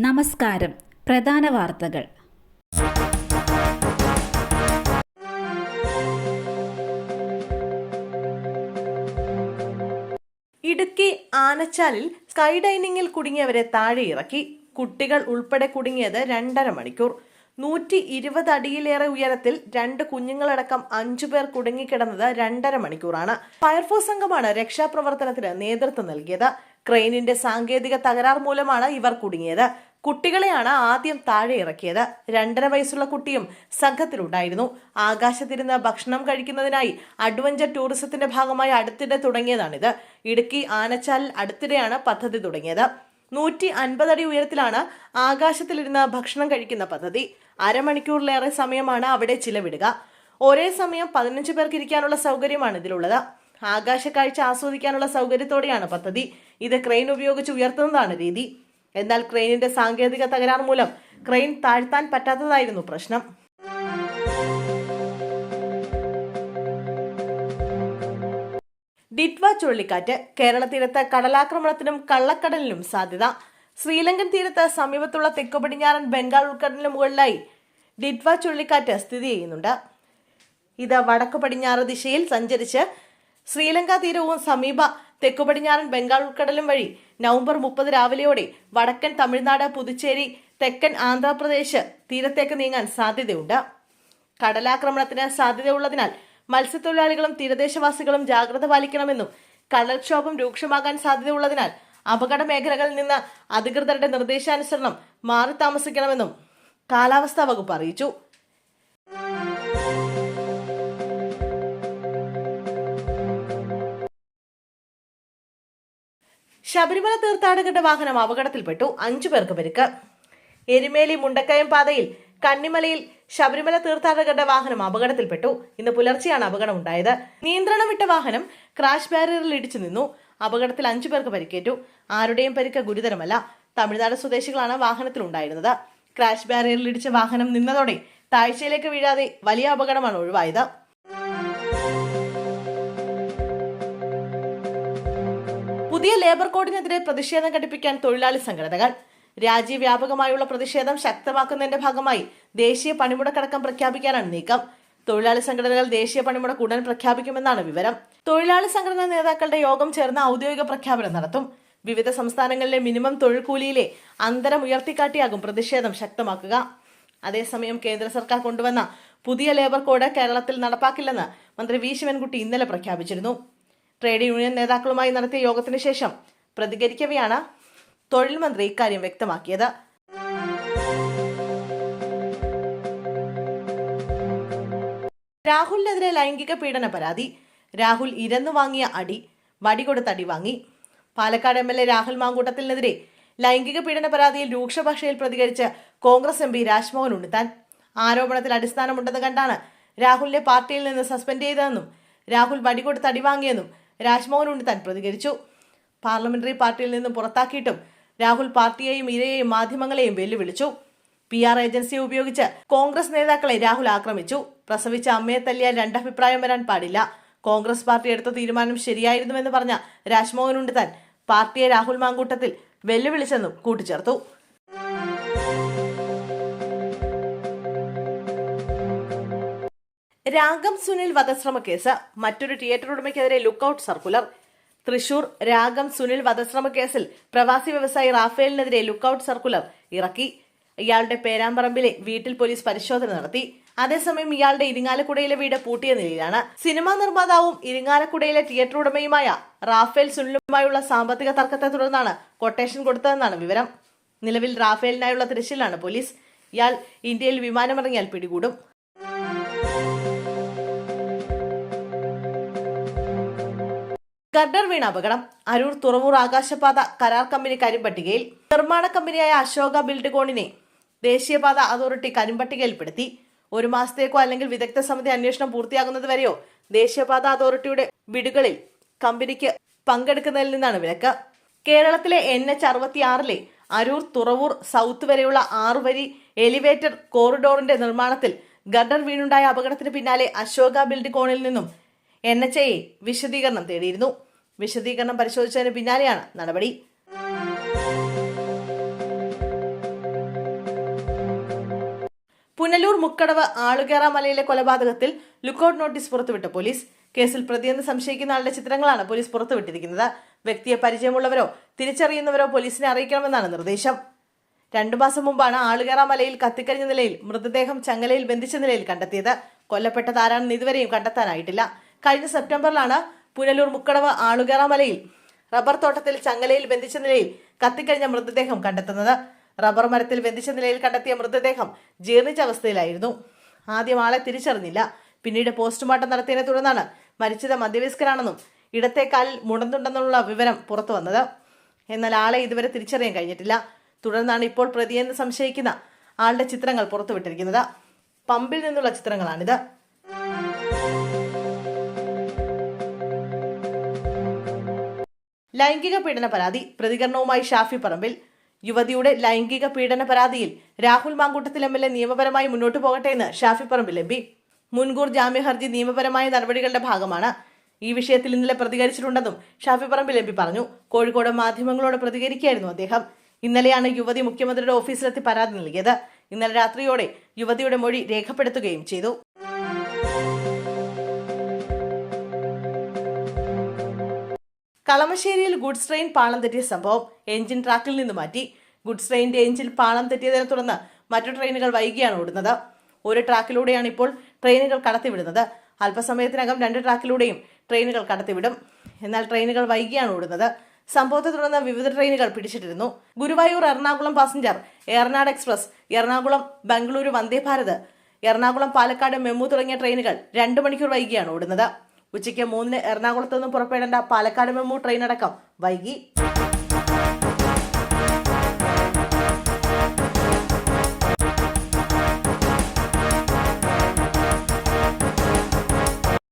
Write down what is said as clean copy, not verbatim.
നമസ്കാരം. പ്രധാന വാർത്തകൾ. ഇടുക്കി ആനച്ചാലിൽ സ്കൈ ഡൈനിങ്ങിൽ കുടുങ്ങിയവരെ താഴെ ഇറക്കി. കുട്ടികൾ ഉൾപ്പെടെ കുടുങ്ങിയത് 2.5 മണിക്കൂർ. 120 അടിയിലേറെ ഉയരത്തിൽ 2 കുഞ്ഞുങ്ങളടക്കം 5 പേർ കുടുങ്ങിക്കിടന്നത് 2.5 മണിക്കൂറാണ്. ഫയർഫോഴ്സ് സംഘമാണ് രക്ഷാപ്രവർത്തനത്തിന് നേതൃത്വം നൽകിയത്. ക്രെയിനിന്റെ സാങ്കേതിക തകരാർ മൂലമാണ് ഇവർ കുടുങ്ങിയത്. കുട്ടികളെയാണ് ആദ്യം താഴെ ഇറക്കിയത്. 2.5 വയസ്സുള്ള കുട്ടിയും സംഘത്തിലുണ്ടായിരുന്നു. ആകാശത്തിരുന്ന് ഭക്ഷണം കഴിക്കുന്നതിനായി അഡ്വഞ്ചർ ടൂറിസത്തിന്റെ ഭാഗമായി അടുത്തിടെ തുടങ്ങിയതാണിത്. ഇടുക്കി ആനച്ചാലിൽ അടുത്തിടെയാണ് പദ്ധതി തുടങ്ങിയത്. 150 അടി ഉയരത്തിലാണ് ആകാശത്തിലിരുന്ന് ഭക്ഷണം കഴിക്കുന്ന പദ്ധതി. അരമണിക്കൂറിലേറെ സമയമാണ് അവിടെ ചിലവിടുക. ഒരേ സമയം 15 പേർക്ക് ഇരിക്കാനുള്ള സൗകര്യമാണ് ഇതിലുള്ളത്. ആകാശ കാഴ്ച ആസ്വദിക്കാനുള്ള സൗകര്യത്തോടെയാണ് പദ്ധതി. ഇത് ക്രെയിൻ ഉപയോഗിച്ച് ഉയർത്തുന്നതാണ് രീതി. എന്നാൽ ക്രെയിനിന്റെ സാങ്കേതിക തകരാർ മൂലം ക്രെയിൻ താഴ്ത്താൻ പറ്റാത്തതായിരുന്നു പ്രശ്നം. ഡിറ്റ്വ ചുഴലിക്കാറ്റ്. കേരള തീരത്ത് കടലാക്രമണത്തിനും കള്ളക്കടലിനും സാധ്യത. ശ്രീലങ്കൻ തീരത്ത് സമീപത്തുള്ള തെക്കു പടിഞ്ഞാറൻ ബംഗാൾ ഉൾക്കടലിന് മുകളിലായി ഡിറ്റ്വ ചുഴലിക്കാറ്റ് സ്ഥിതി ചെയ്യുന്നുണ്ട്. ഇത് വടക്കു പടിഞ്ഞാറ് ദിശയിൽ സഞ്ചരിച്ച് ശ്രീലങ്ക തീരവും സമീപ തെക്കു പടിഞ്ഞാറൻ ബംഗാൾ ഉൾക്കടലും വഴി നവംബർ 30 രാവിലെയോടെ വടക്കൻ തമിഴ്നാട്, പുതുച്ചേരി, തെക്കൻ ആന്ധ്രാപ്രദേശ് തീരത്തേക്ക് നീങ്ങാൻ സാധ്യതയുണ്ട്. കടലാക്രമണത്തിന് സാധ്യതയുള്ളതിനാൽ മത്സ്യത്തൊഴിലാളികളും തീരദേശവാസികളും ജാഗ്രത പാലിക്കണമെന്നും കടൽക്ഷോഭം രൂക്ഷമാകാൻ സാധ്യതയുള്ളതിനാൽ അപകട മേഖലകളിൽ നിന്ന് അധികൃതരുടെ നിർദ്ദേശാനുസരണം മാറി താമസിക്കണമെന്നും കാലാവസ്ഥാ വകുപ്പ് അറിയിച്ചു. ശബരിമല തീർത്ഥാടകരുടെ വാഹനം അപകടത്തിൽപ്പെട്ടു. 5 പേർക്ക് പരിക്ക്. എരുമേലി മുണ്ടക്കയം പാതയിൽ കന്നിമലയിൽ ശബരിമല തീർത്ഥാടകരുടെ വാഹനം അപകടത്തിൽപ്പെട്ടു. ഇന്ന് പുലർച്ചെയാണ് അപകടം ഉണ്ടായത്. നിയന്ത്രണം വിട്ട വാഹനം ക്രാഷ് ബാരിയറിൽ ഇടിച്ചു നിന്നു. അപകടത്തിൽ 5 പേർക്ക് പരിക്കേറ്റു. ആരുടെയും പരിക്ക് ഗുരുതരമല്ല. തമിഴ്നാട് സ്വദേശികളാണ് വാഹനത്തിലുണ്ടായിരുന്നത്. ക്രാഷ് ബാരിയറിൽ ഇടിച്ച വാഹനം നിന്നതോടെ താഴ്ചയിലേക്ക് വീഴാതെ വലിയ അപകടമാണ് ഒഴിവായത്. പുതിയ ലേബർ കോഡിനെതിരെ പ്രതിഷേധം ഘടിപ്പിക്കാൻ തൊഴിലാളി സംഘടനകൾ. രാജ്യവ്യാപകമായുള്ള പ്രതിഷേധം ശക്തമാക്കുന്നതിന്റെ ഭാഗമായി ദേശീയ പണിമുടക്കടക്കം പ്രഖ്യാപിക്കാനാണ് നീക്കം. തൊഴിലാളി സംഘടനകൾ ദേശീയ പണിമുടക്ക് ഉടൻ പ്രഖ്യാപിക്കുമെന്നാണ് വിവരം. തൊഴിലാളി സംഘടനാ നേതാക്കളുടെ യോഗം ചേർന്ന് ഔദ്യോഗിക പ്രഖ്യാപനം നടത്തും. വിവിധ സംസ്ഥാനങ്ങളിലെ മിനിമം തൊഴിൽ കൂലിയിലെ അന്തരം ഉയർത്തിക്കാട്ടിയാകും പ്രതിഷേധം ശക്തമാക്കുക. അതേസമയം കേന്ദ്ര സർക്കാർ കൊണ്ടുവന്ന പുതിയ ലേബർ കോഡ് കേരളത്തിൽ നടപ്പാക്കില്ലെന്ന് മന്ത്രി വി ശിവൻകുട്ടി ഇന്നലെ പ്രഖ്യാപിച്ചിരുന്നു. ട്രേഡ് യൂണിയൻ നേതാക്കളുമായി നടത്തിയ യോഗത്തിന് ശേഷം പ്രതികരിക്കവെയാണ് തൊഴിൽ മന്ത്രി ഇക്കാര്യം വ്യക്തമാക്കിയത്. രാഹുലിനെതിരെ ലൈംഗിക പീഡന പരാതി. രാഹുൽ ഇരന്നു വാങ്ങിയ അടി, വടികൊടുത്ത് അടി വാങ്ങി. പാലക്കാട് MLA രാഹുൽ മാങ്കൂട്ടത്തിനെതിരെ ലൈംഗിക പീഡന പരാതിയിൽ രൂക്ഷ ഭാഷയിൽ പ്രതികരിച്ച് കോൺഗ്രസ് MP രാജ്മോഹൻ ഉണ്ണിത്താൻ. ആരോപണത്തിൽ അടിസ്ഥാനമുണ്ടെന്ന് കണ്ടാണ് രാഹുലിനെ പാർട്ടിയിൽ നിന്ന് സസ്പെൻഡ് ചെയ്തതെന്നും രാഹുൽ വടികൊടുത്ത് അടി വാങ്ങിയെന്നും രാജ്മോഹൻ ഉണ്ണിത്താൻ പ്രതികരിച്ചു. പാർലമെന്ററി പാർട്ടിയിൽ നിന്നും പുറത്താക്കിയിട്ടും രാഹുൽ പാർട്ടിയെയും ഇരയെയും മാധ്യമങ്ങളെയും വെല്ലുവിളിച്ചു. PR ഏജൻസിയെ ഉപയോഗിച്ച് കോൺഗ്രസ് നേതാക്കളെ രാഹുൽ ആക്രമിച്ചു. പ്രസവിച്ച അമ്മയെ തല്ലിയാൽ 2 അഭിപ്രായം വരാൻ പാടില്ല. കോൺഗ്രസ് പാർട്ടി എടുത്ത തീരുമാനം ശരിയായിരുന്നുവെന്ന് പറഞ്ഞ രാജ്മോഹൻ ഉണ്ണിത്താൻ പാർട്ടിയെ രാഹുൽ മാങ്കൂട്ടത്തിൽ വെല്ലുവിളിച്ചെന്നും കൂട്ടിച്ചേർത്തു. രാഗം സുനിൽ വധശ്രമ കേസ്. മറ്റൊരു തിയേറ്റർ ഉടമയ്ക്കെതിരെ ലുക്കൌട്ട് സർക്കുലർ. തൃശൂർ രാഗം സുനിൽ വധശ്രമ കേസിൽ പ്രവാസി വ്യവസായി റാഫേലിനെതിരെ ലുക്കൌട്ട് സർക്കുലർ ഇറക്കി. ഇയാളുടെ പേരാമ്പറമ്പിലെ വീട്ടിൽ പോലീസ് പരിശോധന നടത്തി. അതേസമയം ഇയാളുടെ ഇരിങ്ങാലക്കുടയിലെ വീട് പൂട്ടിയ നിലയിലാണ്. സിനിമാ നിർമ്മാതാവും ഇരിങ്ങാലക്കുടയിലെ തിയേറ്റർ ഉടമയുമായ റാഫേൽ സുനിലുമായുള്ള സാമ്പത്തിക തർക്കത്തെ തുടർന്നാണ് കൊട്ടേഷൻ കൊടുത്തതെന്നാണ് വിവരം. നിലവിൽ റാഫേലിനായുള്ള തിരച്ചിലാണ് പോലീസ്. ഇയാൾ ഇന്ത്യയിൽ വിമാനമിറങ്ങിയാൽ പിടികൂടും. ഗർഡർ വീണ അപകടം. അരൂർ തുറവൂർ ആകാശപാത കരാർ കമ്പനി കരിമ്പട്ടികയിൽ. നിർമ്മാണ കമ്പനിയായ അശോക ബിൽഡ്കോണിനെ ദേശീയപാത അതോറിറ്റി കരിമ്പട്ടികയിൽപ്പെടുത്തി. 1 മാസത്തേക്കോ അല്ലെങ്കിൽ വിദഗ്ധ സമിതി അന്വേഷണം പൂർത്തിയാകുന്നത് വരെയോ ദേശീയപാത അതോറിറ്റിയുടെ ബിഡുകളിൽ കമ്പനിക്ക് പങ്കെടുക്കുന്നതിൽ നിന്നാണ് വിലക്ക്. കേരളത്തിലെ NH66 അരൂർ തുറവൂർ സൗത്ത് വരെയുള്ള 6 വരി എലിവേറ്റർ കോറിഡോറിന്റെ നിർമ്മാണത്തിൽ ഗർഡർ വീണുണ്ടായ അപകടത്തിന് പിന്നാലെ അശോക ബിൽഡ്കോണിൽ നിന്നും NHA വിശദീകരണം തേടിയിരുന്നു. വിശദീകരണം പരിശോധിച്ചതിന് പിന്നാലെയാണ് നടപടി. പുനലൂർ മുക്കടവ് ആളുകേറ മലയിലെ കൊലപാതകത്തിൽ ലുക്കൌട്ട് നോട്ടീസ് പുറത്തുവിട്ട പോലീസ്. കേസിൽ പ്രതിയെന്ന് സംശയിക്കുന്ന ആളുടെ ചിത്രങ്ങളാണ് പോലീസ് പുറത്തുവിട്ടിരിക്കുന്നത്. വ്യക്തിയെ പരിചയമുള്ളവരോ തിരിച്ചറിയുന്നവരോ പോലീസിനെ അറിയിക്കണമെന്നാണ് നിർദ്ദേശം. 2 മാസം മുമ്പാണ് ആളുകേറ മലയിൽ കത്തിക്കരിഞ്ഞ നിലയിൽ മൃതദേഹം ചങ്ങലയിൽ ബന്ധിച്ച നിലയിൽ കണ്ടെത്തിയത്. കൊല്ലപ്പെട്ടതാരാണെന്ന് ഇതുവരെയും കണ്ടെത്താനായിട്ടില്ല. കഴിഞ്ഞ സെപ്റ്റംബറിലാണ് പുനലൂർ മുക്കടവ് ആളുകേറ മലയിൽ റബ്ബർ തോട്ടത്തിൽ ചങ്ങലയിൽ ബന്ധിച്ച നിലയിൽ കത്തിക്കരിഞ്ഞ മൃതദേഹം കണ്ടെത്തുന്നത്. റബ്ബർ മരത്തിൽ ബന്ധിച്ച നിലയിൽ കണ്ടെത്തിയ മൃതദേഹം ജീർണിച്ച അവസ്ഥയിലായിരുന്നു. ആദ്യം ആളെ തിരിച്ചറിഞ്ഞില്ല. പിന്നീട് പോസ്റ്റ്മോർട്ടം നടത്തിയതിനെ തുടർന്നാണ് മരിച്ചത് മധ്യവയസ്കരാണെന്നും ഇടത്തെ കാലിൽ മുടന്തുണ്ടെന്നുള്ള വിവരം പുറത്തു വന്നത്. എന്നാൽ ആളെ ഇതുവരെ തിരിച്ചറിയാൻ കഴിഞ്ഞിട്ടില്ല. തുടർന്നാണ് ഇപ്പോൾ പ്രതിയെന്ന് സംശയിക്കുന്ന ആളുടെ ചിത്രങ്ങൾ പുറത്തുവിട്ടിരിക്കുന്നത്. പമ്പിൽ നിന്നുള്ള ചിത്രങ്ങളാണിത്. ലൈംഗിക പീഡന പരാതി. പ്രതികരണവുമായി ഷാഫി പറമ്പിൽ. യുവതിയുടെ ലൈംഗിക പീഡന പരാതിയിൽ രാഹുൽ മാങ്കൂട്ടത്തിൽ MLA നിയമപരമായി മുന്നോട്ടു പോകട്ടെ എന്ന് ഷാഫി പറമ്പിൽ MP. മുൻകൂർ ജാമ്യ ഹർജി നിയമപരമായ നടപടികളുടെ ഭാഗമാണ്. ഈ വിഷയത്തിൽ ഇന്നലെ പ്രതികരിച്ചിട്ടുണ്ടെന്നും ഷാഫി പറമ്പിൽ MP പറഞ്ഞു. കോഴിക്കോട് മാധ്യമങ്ങളോട് പ്രതികരിക്കുകയായിരുന്നു അദ്ദേഹം. ഇന്നലെയാണ് യുവതി മുഖ്യമന്ത്രിയുടെ ഓഫീസിലെത്തി പരാതി നൽകിയത്. ഇന്നലെ രാത്രിയോടെ യുവതിയുടെ മൊഴി രേഖപ്പെടുത്തുകയും ചെയ്തു. കളമശ്ശേരിയിൽ ഗുഡ്സ് ട്രെയിൻ പാളം തെറ്റിയ സംഭവം. എഞ്ചിൻ ട്രാക്കിൽ നിന്ന് മാറ്റി. ഗുഡ്സ് ട്രെയിനിന്റെ എഞ്ചിൻ പാളം തെറ്റിയതിനെ തുടർന്ന് മറ്റു ട്രെയിനുകൾ വൈകിയാണ് ഓടുന്നത്. ഒരു ട്രാക്കിലൂടെയാണ് ഇപ്പോൾ ട്രെയിനുകൾ കടത്തിവിടുന്നത്. അല്പസമയത്തിനകം 2 ട്രാക്കിലൂടെയും ട്രെയിനുകൾ കടത്തിവിടും. എന്നാൽ ട്രെയിനുകൾ വൈകിയാണ് ഓടുന്നത്. സംഭവത്തെ തുടർന്ന് വിവിധ ട്രെയിനുകൾ പിടിച്ചിട്ടിരുന്നു. Guruvayur Ernakulam passenger, Eranad express, Ernakulam Bengaluru Vande Bharat, Ernakulam Palakkad MEMU തുടങ്ങിയ ട്രെയിനുകൾ 2 മണിക്കൂർ വൈകിയാണ് ഓടുന്നത്. ഉച്ചയ്ക്ക് 3 എറണാകുളത്ത് നിന്നും പുറപ്പെടേണ്ട പാലക്കാട് മെമു ട്രെയിൻ അടക്കം വൈകി.